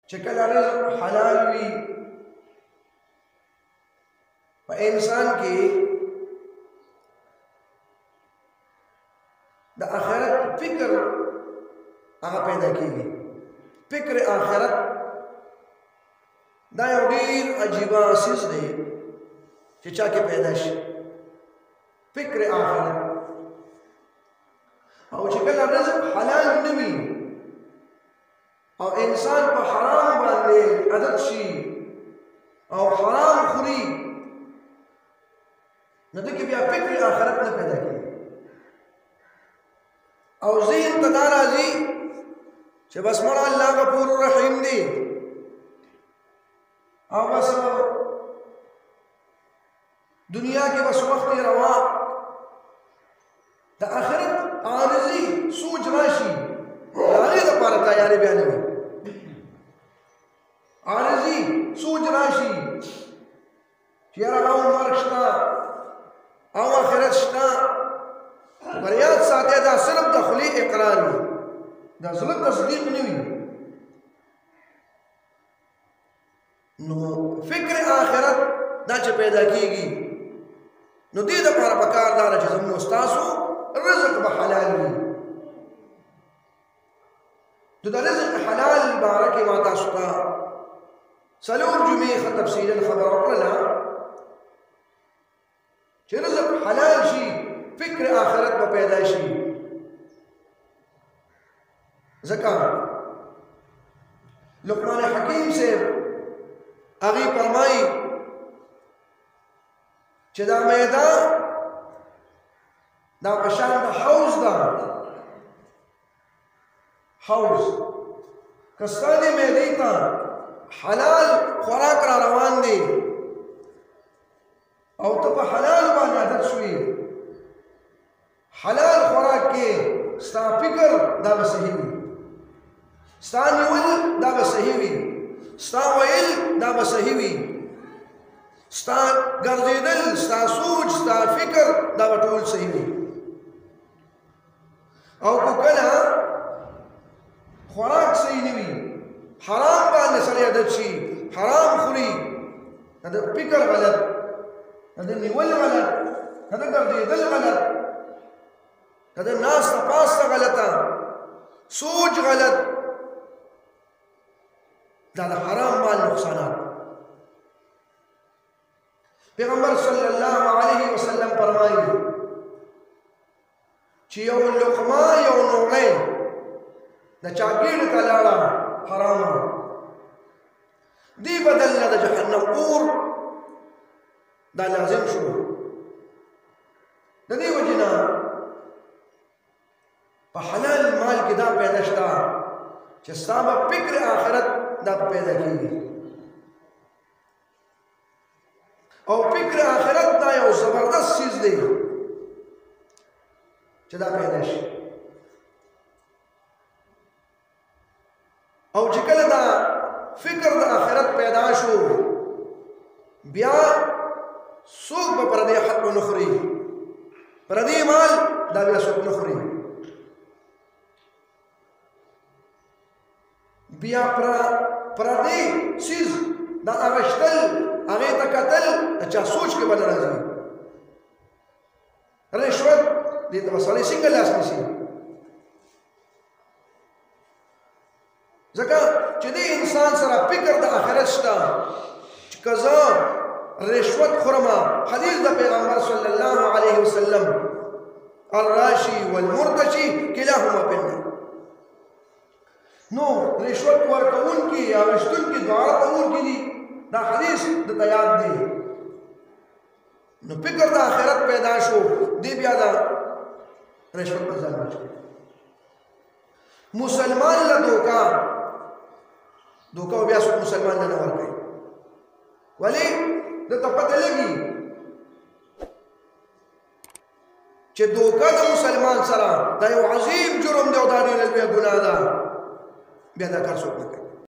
چې کله رزق حلال وي په انسان کې د آخرت فکر هغه پیدا کیږي. فکر آخرت دا یو ډیر عجیبه اساس دی چې چا کې پیدا شي، فکر آخرت. او چې کله رزق حلال نه وي او انسان په حرام باندې عادت شي او حرام خوري، نو دغه بیا فکر آخرت نه پیدا کیږي. او ذهن ته دا راځي چې بس مړه الله غفور رحیم دی او بس دنیا کې بس وخت روا. د آخرت عارضی سوچ راشي هغه لپاره تیاری بیانوي. عارضی سوچ راشي چې هغه مرګ شته او آخرت شته. بریاد ساته دا صرف د خلی اقرار وي، دا زړه تصدیق نه وي. نو فکر آخرت دا چې پیدا کیږي، نو دې لپاره پکار دا چې زموږ استادو رزق به حلال وي. نو دا رزق حلال بارکه ما تاسو ته څلور جمعې تفصیلا خبر ورکړله چې رزق حلال شي، فکر آخرت به پیدا شي. ځکه لقمان حکیم سے هغې فرمایي چې دا معده دا په شان د حوض ده. حوض که ستا دې معدې ته حلال خوراک را روان دی او ته په حلال باندې عادت شوې، حلال خوراک کې ستا فکر دا به صحیح وي، ستا نیول دا به صحیح وي، ستا ویل دا به صحیح وي، ستا ګرځېدل، ستا سوچ، ستا فکر دا به ټول صحیح وي. او که کله خوراک صحیح نه وي، حرام باندې سړی عادت شي، حرام خوري، د فکر غلط، د نیول غلط، د ګرځېدل غلط، د ناسته پاسته غلطه، سوچ غلط، دا د حرام مال نقصانات. پیغمبر صلی الله علیه وسلم فرمایي چې یو لقمه یو نوړی د چا ګېډې ته لاړه حرامه، دې بدل نه د جهنم اور دا لازم شو. د دې وجې نه په حلال مال کې دا پیدا شته چې ستا به فکر آخرت دا پیدا کیږي. او فکر آخرت دا یو زبردست چیز دی چې دا پیدا شي. او چې کله دا فکر د آخرت پیدا شو، بیا څوک به پردی حق نه خوري، پردی مال دا بیا څوک نه خوري. بیا پردی چیز دا اغشتل، هغې ته کتل، د چا سوچ کې به نه راځي. رشوت دې ته به سړی څنګه لاس نیسي؟ ځکه چې دې انسان سره فکر د آخرت شته چې که زه رشوت خورم، حدیث د پیغمبر صلی الله علیه وسلم الراشي والمرتشي کلاهما فی النار. نو رشوت ورکوونکي یا ویشتونکي دواړه په اور کې دي. دا حدیث د یاد دی. نو فکر د آخرت پیدا شو، دی بیا دا رشوت په ځان واچوي. مسلمان له دوکه بیا څوک مسلمان نه ورکوي. ولې دته پته لګي چې دوکه د مسلمان سره دا یو عظیم جرم دی او دا ډېره لویه ګناه ده، بیا دا کار څوک نه کوي.